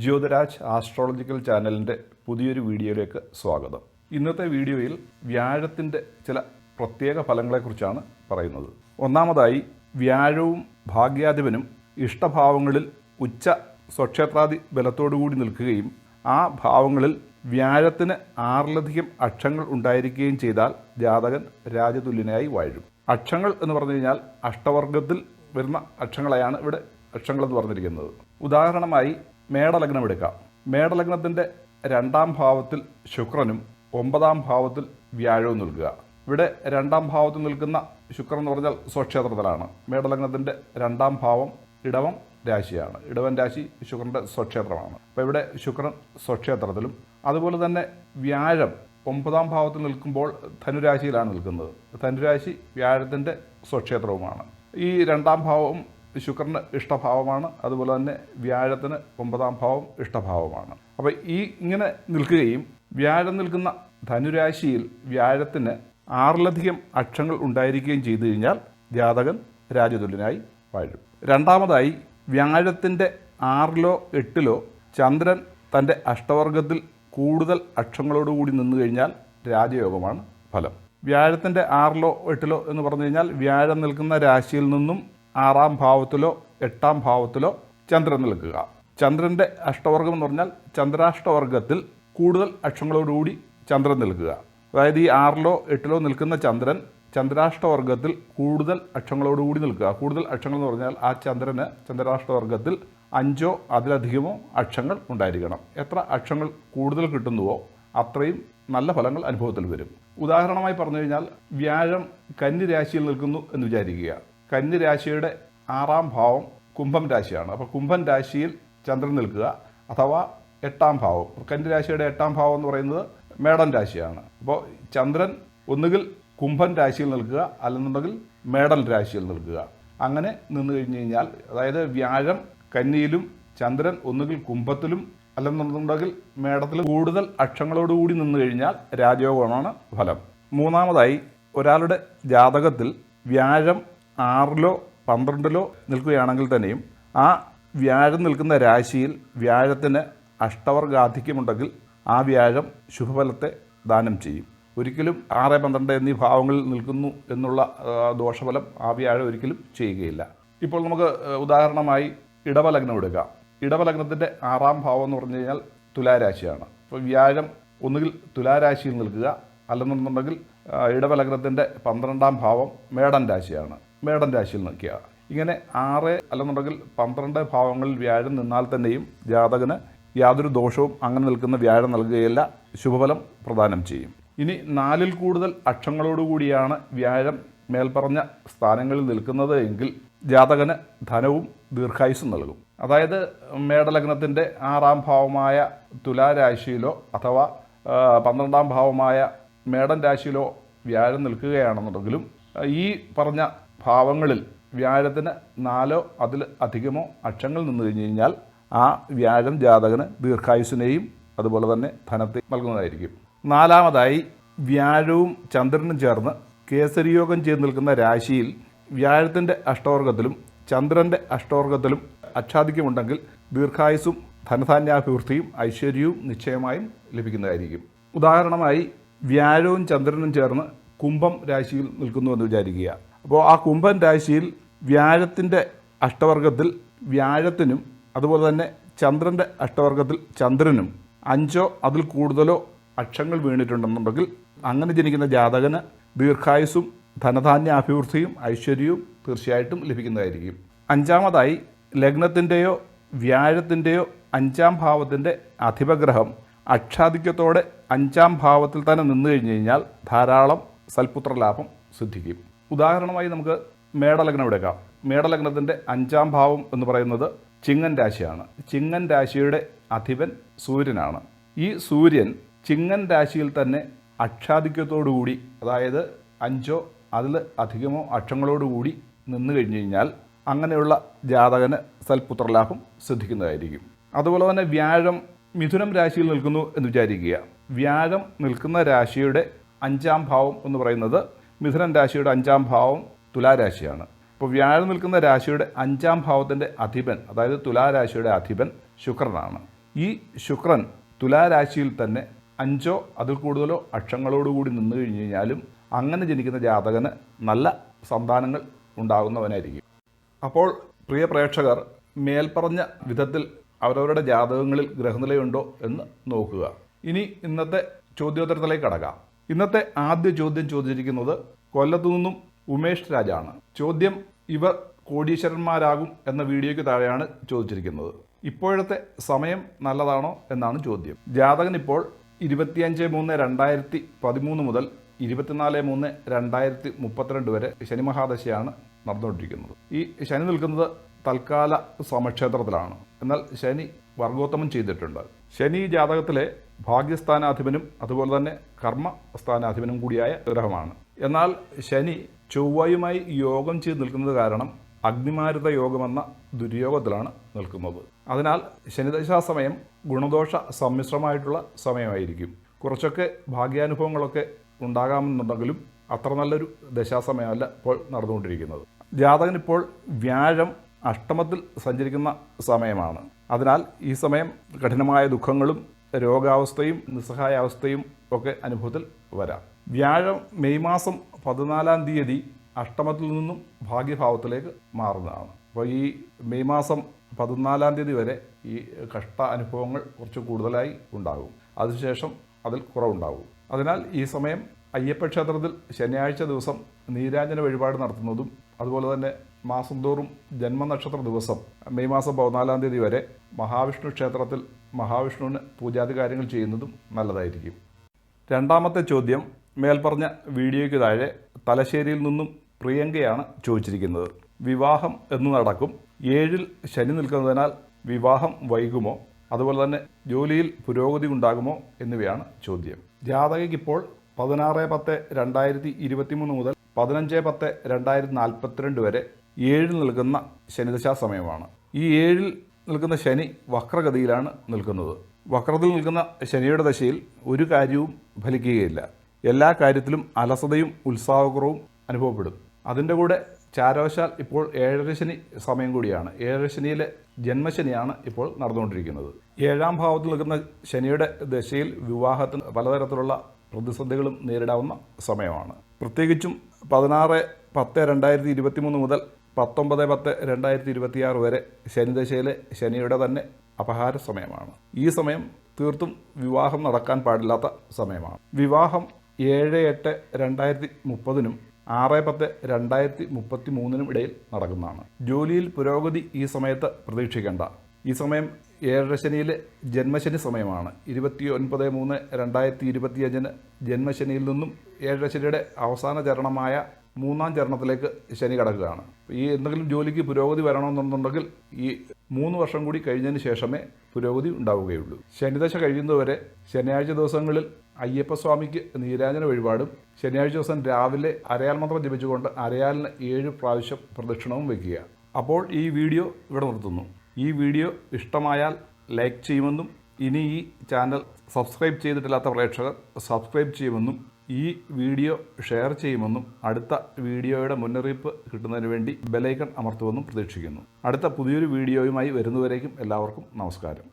Jyothiraj astrological ചാനലിൻ്റെ പുതിയൊരു വീഡിയോയിലേക്ക് സ്വാഗതം. ഇന്നത്തെ വീഡിയോയിൽ വ്യാഴത്തിൻ്റെ ചില പ്രത്യേക ഫലങ്ങളെക്കുറിച്ചാണ് പറയുന്നത്. ഒന്നാമതായി, വ്യാഴവും ഭാഗ്യാധിപനും ഇഷ്ടഭാവങ്ങളിൽ ഉച്ച സ്വക്ഷേത്രാദി ബലത്തോടുകൂടി നിൽക്കുകയും ആ ഭാവങ്ങളിൽ വ്യാഴത്തിന് 6ലധികം അക്ഷങ്ങൾ ഉണ്ടായിരിക്കുകയും ചെയ്താൽ ജാതകൻ രാജതുല്യനായി വാഴും. അക്ഷങ്ങൾ എന്ന് പറഞ്ഞു കഴിഞ്ഞാൽ അഷ്ടവർഗത്തിൽ വരുന്ന അക്ഷങ്ങളെയാണ് ഇവിടെ അക്ഷങ്ങളെന്ന് പറഞ്ഞിരിക്കുന്നത്. ഉദാഹരണമായി മേടലഗ്നം എടുക്കാം. മേടലഗ്നത്തിൻ്റെ 2ാം ഭാവത്തിൽ ശുക്രനും 9ാം ഭാവത്തിൽ വ്യാഴവും നിൽക്കുക. ഇവിടെ 2ാം ഭാവത്തിൽ നിൽക്കുന്ന ശുക്രൻ എന്ന് പറഞ്ഞാൽ സ്വക്ഷേത്രത്തിലാണ്. മേടലഗ്നത്തിൻ്റെ 2ാം ഭാവം ഇടവം രാശിയാണ്. ഇടവൻ രാശി ശുക്രൻ്റെ സ്വക്ഷേത്രമാണ്. അപ്പോൾ ഇവിടെ ശുക്രൻ സ്വക്ഷേത്രത്തിലും, അതുപോലെ തന്നെ വ്യാഴം 9ാം ഭാവത്തിൽ നിൽക്കുമ്പോൾ ധനുരാശിയിലാണ് നിൽക്കുന്നത്. ധനുരാശി വ്യാഴത്തിൻ്റെ സ്വക്ഷേത്രവുമാണ്. ഈ 2ാം ഭാവം ശുക്രന് ഇഷ്ടഭാവമാണ്. അതുപോലെ തന്നെ വ്യാഴത്തിന് 9ാം ഭാവം ഇഷ്ടഭാവമാണ്. അപ്പോൾ ഇങ്ങനെ നിൽക്കുകയും വ്യാഴം നിൽക്കുന്ന ധനുരാശിയിൽ വ്യാഴത്തിന് 6ലധികം അക്ഷങ്ങൾ ഉണ്ടായിരിക്കുകയും ചെയ്തു കഴിഞ്ഞാൽ ജാതകൻ രാജതുല്യനായി വാഴും. രണ്ടാമതായി, വ്യാഴത്തിൻ്റെ 6ലോ 8ലോ ചന്ദ്രൻ തൻ്റെ അഷ്ടവർഗത്തിൽ കൂടുതൽ അക്ഷങ്ങളോടുകൂടി നിന്നു കഴിഞ്ഞാൽ രാജയോഗമാണ് ഫലം. വ്യാഴത്തിൻ്റെ 6ലോ 8ലോ എന്ന് പറഞ്ഞു കഴിഞ്ഞാൽ വ്യാഴം നിൽക്കുന്ന രാശിയിൽ നിന്നും 6ാം ഭാവത്തിലോ 8ാം ഭാവത്തിലോ ചന്ദ്രൻ നിൽക്കുക. ചന്ദ്രൻ്റെ അഷ്ടവർഗം എന്ന് പറഞ്ഞാൽ ചന്ദ്രാഷ്ടവർഗത്തിൽ കൂടുതൽ അക്ഷങ്ങളോടുകൂടി ചന്ദ്രൻ നിൽക്കുക. അതായത് ഈ 6ലോ 8ലോ നിൽക്കുന്ന ചന്ദ്രൻ ചന്ദ്രാഷ്ടവർഗത്തിൽ കൂടുതൽ അക്ഷങ്ങളോടുകൂടി നിൽക്കുക. കൂടുതൽ അക്ഷങ്ങൾ എന്ന് പറഞ്ഞാൽ ആ ചന്ദ്രന് ചന്ദ്രാഷ്ടവർഗത്തിൽ 5ഓ അതിലധികമോ അക്ഷങ്ങൾ ഉണ്ടായിരിക്കണം. എത്ര അക്ഷങ്ങൾ കൂടുതൽ കിട്ടുന്നുവോ അത്രയും നല്ല ഫലങ്ങൾ അനുഭവത്തിൽ വരും. ഉദാഹരണമായി പറഞ്ഞു കഴിഞ്ഞാൽ, വ്യാഴം കന്നി രാശിയിൽ നിൽക്കുന്നു എന്ന് വിചാരിക്കുക. കന്നി രാശിയുടെ 6ാം ഭാവം കുംഭം രാശിയാണ്. അപ്പോൾ കുംഭം രാശിയിൽ ചന്ദ്രൻ നിൽക്കുക, അഥവാ 8ാം ഭാവം. കന്നി രാശിയുടെ 8ാം ഭാവം എന്ന് പറയുന്നത് മേടൻ രാശിയാണ്. അപ്പോൾ ചന്ദ്രൻ ഒന്നുകിൽ കുംഭൻ രാശിയിൽ നിൽക്കുക, അല്ലെന്നുണ്ടെങ്കിൽ മേടൻ രാശിയിൽ നിൽക്കുക. അങ്ങനെ നിന്ന് കഴിഞ്ഞ് കഴിഞ്ഞാൽ, അതായത് വ്യാഴം കന്നിയിലും ചന്ദ്രൻ ഒന്നുകിൽ കുംഭത്തിലും അല്ലെന്നുണ്ടെങ്കിൽ മേടത്തിലും കൂടുതൽ അക്ഷങ്ങളോടുകൂടി നിന്ന് കഴിഞ്ഞാൽ രാജയോഗമാണ് ഫലം. മൂന്നാമതായി, ഒരാളുടെ ജാതകത്തിൽ വ്യാഴം 6ലോ 12ലോ നിൽക്കുകയാണെങ്കിൽ തന്നെയും ആ വ്യാഴം നിൽക്കുന്ന രാശിയിൽ വ്യാഴത്തിന് അഷ്ടവർഗാധിക്യമുണ്ടെങ്കിൽ ആ വ്യാഴം ശുഭഫലത്തെ ദാനം ചെയ്യും. ഒരിക്കലും 6, 12 എന്നീ ഭാവങ്ങളിൽ നിൽക്കുന്നു എന്നുള്ള ദോഷഫലം ആ വ്യാഴം ഒരിക്കലും ചെയ്യുകയില്ല. ഇപ്പോൾ നമുക്ക് ഉദാഹരണമായി ഇടവലഗ്നം എടുക്കാം. ഇടവലഗ്നത്തിൻ്റെ 6ാം ഭാവം എന്ന് പറഞ്ഞു കഴിഞ്ഞാൽ തുലാരാശിയാണ്. അപ്പോൾ വ്യാഴം ഒന്നുകിൽ തുലാരാശിയിൽ നിൽക്കുക, അല്ലെന്നുണ്ടെങ്കിൽ ഇടവലഗ്നത്തിൻ്റെ 12ാം ഭാവം മേടൻ രാശിയാണ്. മേടൻ രാശിയിൽ നിൽക്കുക. ഇങ്ങനെ 6 അല്ലെന്നുണ്ടെങ്കിൽ 12 ഭാവങ്ങളിൽ വ്യാഴം നിന്നാൽ തന്നെയും ജാതകന് യാതൊരു ദോഷവും അങ്ങനെ നിൽക്കുന്ന വ്യാഴം നൽകുകയില്ല, ശുഭഫലം പ്രദാനം ചെയ്യും. ഇനി 4ൽ കൂടുതൽ അക്ഷങ്ങളോടുകൂടിയാണ് വ്യാഴം മേൽപ്പറഞ്ഞ സ്ഥാനങ്ങളിൽ നിൽക്കുന്നത് എങ്കിൽ ജാതകന് ധനവും ദീർഘായുസ്സും നൽകും. അതായത് മേടലഗ്നത്തിൻ്റെ 6ാം ഭാവമായ തുലാരാശിയിലോ അഥവാ 12ാം ഭാവമായ മേടൻ രാശിയിലോ വ്യാഴം നിൽക്കുകയാണെന്നുണ്ടെങ്കിലും ഈ പറഞ്ഞ ഭാവങ്ങളിൽ വ്യാഴത്തിന് 4ലോ അതിൽ അധികമോ അക്ഷങ്ങൾ നിന്ന് കഴിഞ്ഞ് കഴിഞ്ഞാൽ ആ വ്യാഴം ജാതകന് ദീർഘായുസ്സിനെയും അതുപോലെ തന്നെ ധനത്തെ നൽകുന്നതായിരിക്കും. നാലാമതായി, വ്യാഴവും ചന്ദ്രനും ചേർന്ന് കേസരിയോഗം ചെയ്ത് നിൽക്കുന്ന രാശിയിൽ വ്യാഴത്തിൻ്റെ അഷ്ടവർഗത്തിലും ചന്ദ്രൻ്റെ അഷ്ടവർഗത്തിലും അച്ഛാദിക്യമുണ്ടെങ്കിൽ ദീർഘായുസ്സും ധനധാന്യാഭിവൃദ്ധിയും ഐശ്വര്യവും നിശ്ചയമായും ലഭിക്കുന്നതായിരിക്കും. ഉദാഹരണമായി, വ്യാഴവും ചന്ദ്രനും ചേർന്ന് കുംഭം രാശിയിൽ നിൽക്കുന്നു എന്ന് വിചാരിക്കുക. അപ്പോൾ ആ കുംഭൻ രാശിയിൽ വ്യാഴത്തിൻ്റെ അഷ്ടവർഗത്തിൽ വ്യാഴത്തിനും അതുപോലെ തന്നെ ചന്ദ്രൻ്റെ അഷ്ടവർഗത്തിൽ ചന്ദ്രനും 5ഓ അതിൽ കൂടുതലോ അക്ഷങ്ങൾ വീണിട്ടുണ്ടെന്നുണ്ടെങ്കിൽ അങ്ങനെ ജനിക്കുന്ന ജാതകന് ദീർഘായുസ്സും ധനധാന്യാഭിവൃദ്ധിയും ഐശ്വര്യവും തീർച്ചയായിട്ടും ലഭിക്കുന്നതായിരിക്കും. അഞ്ചാമതായി, ലഗ്നത്തിൻ്റെയോ വ്യാഴത്തിൻ്റെയോ 5ാം ഭാവത്തിൻ്റെ അധിപഗ്രഹം അക്ഷാധിക്യത്തോടെ 5ാം ഭാവത്തിൽ തന്നെ നിന്നു കഴിഞ്ഞ് കഴിഞ്ഞാൽ ധാരാളം സൽപുത്രലാഭം സിദ്ധിക്കും. ഉദാഹരണമായി നമുക്ക് മേടലഗ്നം എടുക്കാം. മേടലഗ്നത്തിൻ്റെ 5ാം ഭാവം എന്ന് പറയുന്നത് ചിങ്ങൻ രാശിയാണ്. ചിങ്ങൻ രാശിയുടെ അധിപൻ സൂര്യനാണ്. ഈ സൂര്യൻ ചിങ്ങൻ രാശിയിൽ തന്നെ അക്ഷാധിക്യത്തോടുകൂടി, അതായത് 5ഓ അതിൽ അധികമോ അക്ഷങ്ങളോടുകൂടി നിന്ന് കഴിഞ്ഞ് കഴിഞ്ഞാൽ അങ്ങനെയുള്ള ജാതകന് സൽപുത്രലാഭം സിദ്ധിക്കുന്നതായിരിക്കും. അതുപോലെ തന്നെ വ്യാഴം മിഥുനം രാശിയിൽ നിൽക്കുന്നു എന്ന് വിചാരിക്കുക. വ്യാഴം നിൽക്കുന്ന രാശിയുടെ 5ാം ഭാവം എന്ന് പറയുന്നത് മിഥുനം രാശിയുടെ 5ാം ഭാവം തുലാരാശിയാണ്. അപ്പോൾ വ്യാഴം നിൽക്കുന്ന രാശിയുടെ 5ാം ഭാവത്തിൻ്റെ അധിപൻ, അതായത് തുലാരാശിയുടെ അധിപൻ ശുക്രനാണ്. ഈ ശുക്രൻ തുലാരാശിയിൽ തന്നെ 5 അതിൽ കൂടുതലോ അക്ഷങ്ങളോടുകൂടി നിന്നു കഴിഞ്ഞു കഴിഞ്ഞാലും അങ്ങനെ ജനിക്കുന്ന ജാതകന് നല്ല സന്താനങ്ങൾ ഉണ്ടാകുന്നവനായിരിക്കും. അപ്പോൾ പ്രിയ പ്രേക്ഷകർ, മേൽപ്പറഞ്ഞ വിധത്തിൽ അവരവരുടെ ജാതകങ്ങളിൽ ഗ്രഹനിലയുണ്ടോ എന്ന് നോക്കുക. ഇനി ഇന്നത്തെ ചോദ്യോത്തരത്തിലേക്ക് കടക്കാം. ഇന്നത്തെ ആദ്യ ചോദ്യം ചോദിച്ചിരിക്കുന്നത് കൊല്ലത്തു നിന്നും ഉമേഷ് രാജാണ്. ചോദ്യം: ഇവർ കോടീശ്വരന്മാരാകും എന്ന വീഡിയോയ്ക്ക് താഴെയാണ് ചോദിച്ചിരിക്കുന്നത്. ഇപ്പോഴത്തെ സമയം നല്ലതാണോ എന്നാണ് ചോദ്യം. ജാതകൻ ഇപ്പോൾ 25/3/2013 മുതൽ 24/3/2032 വരെ ശനി മഹാദശയാണ് നടന്നുകൊണ്ടിരിക്കുന്നത്. ഈ ശനി നിൽക്കുന്നത് തൽക്കാല സമക്ഷേത്രത്തിലാണ്. എന്നാൽ ശനി വർഗോത്തമം ചെയ്തിട്ടുണ്ട്. ശനി ജാതകത്തിലെ ഭാഗ്യസ്ഥാനാധിപനും അതുപോലെ തന്നെ കർമ്മസ്ഥാനാധിപനും കൂടിയായ ഗ്രഹമാണ്. എന്നാൽ ശനി ചൊവ്വയുമായി യോഗം ചെയ്ത് നിൽക്കുന്നത് കാരണം അഗ്നിമാരുത യോഗമെന്ന ദുര്യോഗത്തിലാണ് നിൽക്കുന്നത്. അതിനാൽ ശനിദശാസമയം ഗുണദോഷ സമ്മിശ്രമായിട്ടുള്ള സമയമായിരിക്കും. കുറച്ചൊക്കെ ഭാഗ്യാനുഭവങ്ങളൊക്കെ ഉണ്ടാകാമെന്നുണ്ടെങ്കിലും അത്ര നല്ലൊരു ദശാസമയമല്ല ഇപ്പോൾ നടന്നുകൊണ്ടിരിക്കുന്നത്. ജാതകൻ ഇപ്പോൾ വ്യാഴം അഷ്ടമത്തിൽ സഞ്ചരിക്കുന്ന സമയമാണ്. അതിനാൽ ഈ സമയം കഠിനമായ ദുഃഖങ്ങളും രോഗാവസ്ഥയും നിസ്സഹായാവസ്ഥയും ഒക്കെ അനുഭവത്തിൽ വരാം. വ്യാഴം മെയ് മാസം 14 തീയതി അഷ്ടമത്തിൽ നിന്നും ഭാഗ്യഭാവത്തിലേക്ക് മാറുന്നതാണ്. അപ്പോൾ ഈ മെയ് മാസം 14 തീയതി വരെ ഈ കഷ്ട അനുഭവങ്ങൾ കുറച്ച് കൂടുതലായി ഉണ്ടാകും. അതിനുശേഷം അതിൽ കുറവുണ്ടാകും. അതിനാൽ ഈ സമയം അയ്യപ്പ ക്ഷേത്രത്തിൽ ശനിയാഴ്ച ദിവസം നീരാഞ്ജന വഴിപാട് നടത്തുന്നതും അതുപോലെ തന്നെ മാസം തോറും ജന്മനക്ഷത്ര ദിവസം മെയ് മാസം 14 തീയതി വരെ മഹാവിഷ്ണു ക്ഷേത്രത്തിൽ മഹാവിഷ്ണുവിന് പൂജാതി കാര്യങ്ങൾ ചെയ്യുന്നതും നല്ലതായിരിക്കും. രണ്ടാമത്തെ ചോദ്യം മേൽപ്പറഞ്ഞ വീഡിയോയ്ക്ക് താഴെ തലശ്ശേരിയിൽ നിന്നും പ്രിയങ്കയാണ് ചോദിച്ചിരിക്കുന്നത്. വിവാഹം എന്ന് നടക്കും. 7-ൽ ശനി നിൽക്കുന്നതിനാൽ വിവാഹം വൈകുമോ, അതുപോലെ തന്നെ ജോലിയിൽ പുരോഗതി ഉണ്ടാകുമോ എന്നിവയാണ് ചോദ്യം. ജാതകയ്ക്കിപ്പോൾ 16/10/2023 മുതൽ 15/10/2042 വരെ 7-ൽ നിൽക്കുന്ന ശനിദശാ സമയമാണ്. ഈ 7-ൽ നിൽക്കുന്ന ശനി വക്രഗതിയിലാണ് നിൽക്കുന്നത്. വക്രത്തിൽ നിൽക്കുന്ന ശനിയുടെ ദശയിൽ ഒരു കാര്യവും ഫലിക്കുകയില്ല. എല്ലാ കാര്യത്തിലും അലസതയും ഉത്സാഹക്കുറവും അനുഭവപ്പെടും. അതിൻ്റെ കൂടെ ചാരവശാൽ ഇപ്പോൾ 7ര ശനി സമയം കൂടിയാണ്. 7ര ശനിയിലെ ജന്മശനിയാണ് ഇപ്പോൾ നടന്നുകൊണ്ടിരിക്കുന്നത്. 7ാം ഭാവത്തിൽ നിൽക്കുന്ന ശനിയുടെ ദശയിൽ വിവാഹത്തിന് പലതരത്തിലുള്ള പ്രതിസന്ധികളും നേരിടാവുന്ന സമയമാണ്. പ്രത്യേകിച്ചും 16/10/2023 മുതൽ 19/10/2026 വരെ ശനിദശയിലെ ശനിയുടെ തന്നെ അപഹാര സമയമാണ്. ഈ സമയം തീർത്തും വിവാഹം നടക്കാൻ പാടില്ലാത്ത സമയമാണ്. വിവാഹം 7/8/2030 6/10/2033 ഇടയിൽ നടക്കുന്നതാണ്. ജോലിയിൽ പുരോഗതി ഈ സമയത്ത് പ്രതീക്ഷിക്കേണ്ട. ഈ സമയം 7ര ശനിയിലെ ജന്മശനി സമയമാണ്. 29/3/2025 ജന്മശനിയിൽ നിന്നും 7ര ശനിയുടെ അവസാന ചരണമായ 3ാം ചരണത്തിലേക്ക് ശനി കടക്കുകയാണ്. ഈ എന്തെങ്കിലും ജോലിക്ക് പുരോഗതി വരണമെന്നുണ്ടെങ്കിൽ ഈ 3 വർഷം കൂടി കഴിഞ്ഞതിന് ശേഷമേ പുരോഗതി ഉണ്ടാവുകയുള്ളൂ. ശനിദശ കഴിയുന്നതുവരെ ശനിയാഴ്ച ദിവസങ്ങളിൽ അയ്യപ്പസ്വാമിക്ക് നീരാഞ്ജന വഴിപാടും ശനിയാഴ്ച ദിവസം രാവിലെ അരയാൽ മന്ത്രം ജപിച്ചുകൊണ്ട് അരയാലിന് 7 പ്രാവശ്യം പ്രദക്ഷിണവും വയ്ക്കുക. അപ്പോൾ ഈ വീഡിയോ ഇവിടെ നിർത്തുന്നു. ഈ വീഡിയോ ഇഷ്ടമായാൽ ലൈക്ക് ചെയ്യുമെന്നും ഇനി ഈ ചാനൽ സബ്സ്ക്രൈബ് ചെയ്തിട്ടില്ലാത്ത പ്രേക്ഷകർ സബ്സ്ക്രൈബ് ചെയ്യുമെന്നും ഈ വീഡിയോ ഷെയർ ചെയ്യുമെന്നും അടുത്ത വീഡിയോയുടെ മുന്നറിയിപ്പ് കിട്ടുന്നതിന് വേണ്ടി ബെലൈക്കൺ അമർത്തുമെന്നും പ്രതീക്ഷിക്കുന്നു. അടുത്ത പുതിയൊരു വീഡിയോയുമായി വരുന്നവരേക്കും എല്ലാവർക്കും നമസ്കാരം.